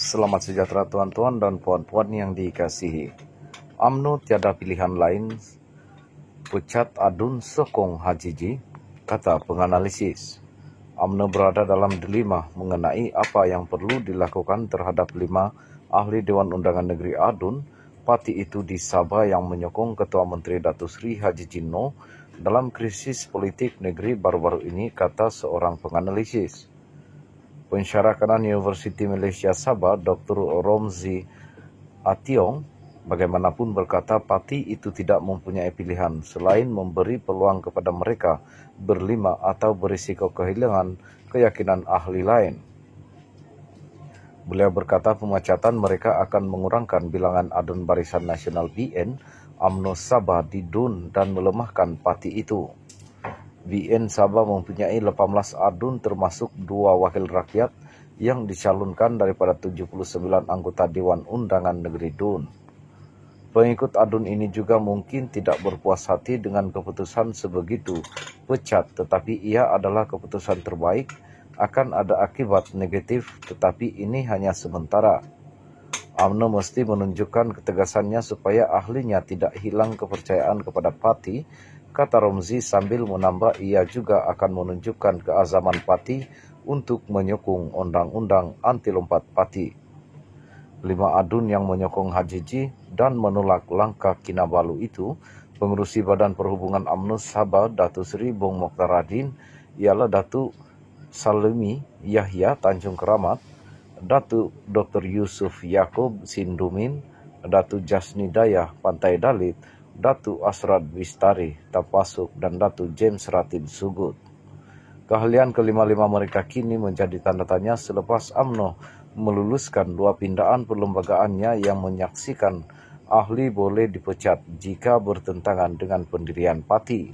Selamat sejahtera tuan-tuan dan puan-puan yang dikasihi. UMNO tiada pilihan lain, pecat adun sokong Hajiji, kata penganalisis. UMNO berada dalam dilema mengenai apa yang perlu dilakukan terhadap 5 ahli Dewan Undangan Negeri Adun, parti itu di Sabah yang menyokong Ketua Menteri Datuk Seri Hajiji Noor dalam krisis politik negeri baru-baru ini, kata seorang penganalisis. Pensyarah Kanan Universiti Malaysia Sabah, Dr. Romzi Ationg, bagaimanapun berkata parti itu tidak mempunyai pilihan selain memberi peluang kepada mereka berlima atau berisiko kehilangan keyakinan ahli lain. Beliau berkata pemecatan mereka akan mengurangkan bilangan adun Barisan Nasional BN UMNO Sabah di DUN dan melemahkan parti itu. BN Sabah mempunyai 18 adun termasuk 2 wakil rakyat yang dicalonkan daripada 79 anggota Dewan Undangan Negeri DUN. Pengikut adun ini juga mungkin tidak berpuas hati dengan keputusan sebegitu pecat, tetapi ia adalah keputusan terbaik, akan ada akibat negatif tetapi ini hanya sementara. UMNO mesti menunjukkan ketegasannya supaya ahlinya tidak hilang kepercayaan kepada parti, kata Romzi sambil menambah ia juga akan menunjukkan keazaman parti untuk menyokong undang-undang anti lompat parti. 5 adun yang menyokong Hajiji dan menolak langkah Kinabalu itu, pengerusi Badan Perhubungan UMNO Sabah Datuk Seri Bong Mokhtar Radin, ialah Datuk Salimi Yahya Tanjung Keramat, Datuk Dr. Yusuf Yaakob Sindumin, Datuk Jasni Dayah Pantai Dalit, Datuk Asrad Bistari Tapasuk dan Datuk James Ratib Sugut. Keahlian kelima-lima mereka kini menjadi tanda tanya selepas UMNO meluluskan 2 pindaan perlembagaannya yang menyaksikan ahli boleh dipecat jika bertentangan dengan pendirian parti.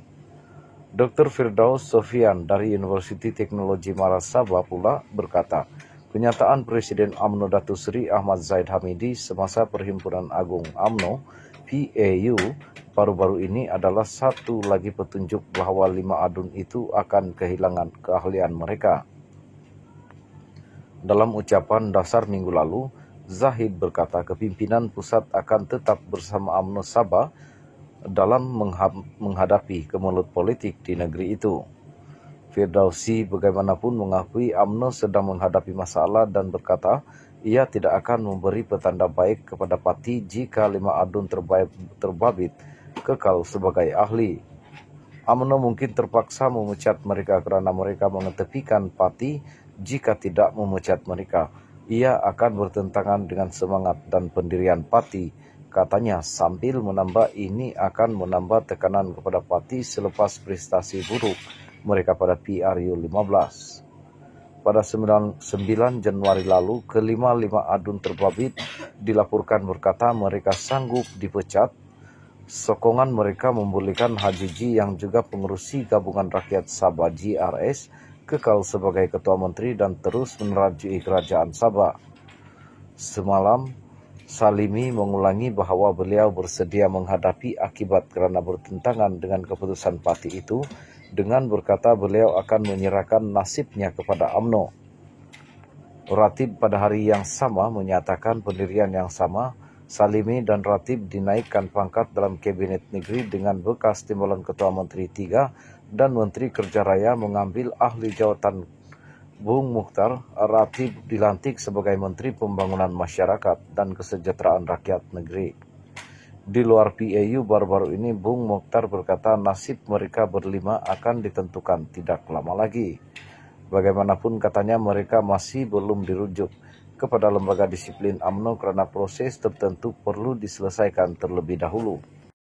Dr. Firdaus Sofian dari Universiti Teknologi Maras Sabah pula berkata, kenyataan Presiden UMNO Datuk Seri Ahmad Zaid Hamidi semasa Perhimpunan Agung UMNO PAU baru-baru ini adalah satu lagi petunjuk bahawa 5 adun itu akan kehilangan keahlian mereka. Dalam ucapan dasar minggu lalu, Zahid berkata kepimpinan pusat akan tetap bersama UMNO Sabah dalam menghadapi kemelut politik di negeri itu. Firdausi bagaimanapun mengakui UMNO sedang menghadapi masalah dan berkata ia tidak akan memberi petanda baik kepada parti jika 5 adun terbabit kekal sebagai ahli. UMNO mungkin terpaksa memecat mereka kerana mereka mengetepikan parti. Jika tidak memecat mereka, ia akan bertentangan dengan semangat dan pendirian parti, katanya sambil menambah ini akan menambah tekanan kepada parti selepas prestasi buruk mereka pada PRU 15. Pada 9 Januari lalu, kelima 5 adun terbabit dilaporkan berkata mereka sanggup dipecat. Sokongan mereka membolehkan Hajiji yang juga pengerusi Gabungan Rakyat Sabah GRS kekal sebagai Ketua Menteri dan terus menerajui Kerajaan Sabah. Semalam, Salimi mengulangi bahawa beliau bersedia menghadapi akibat kerana bertentangan dengan keputusan parti itu dengan berkata beliau akan menyerahkan nasibnya kepada UMNO. Ratib pada hari yang sama menyatakan pendirian yang sama. Salimi dan Ratib dinaikkan pangkat dalam Kabinet Negeri dengan bekas timbalan Ketua Menteri 3 dan Menteri Kerja Raya mengambil ahli jawatan. Bung Mokhtar Ratib dilantik sebagai Menteri Pembangunan Masyarakat dan Kesejahteraan Rakyat Negeri. Di luar PAU baru-baru ini, Bung Mokhtar berkata nasib mereka berlima akan ditentukan tidak lama lagi. Bagaimanapun katanya mereka masih belum dirujuk kepada lembaga disiplin UMNO kerana proses tertentu perlu diselesaikan terlebih dahulu.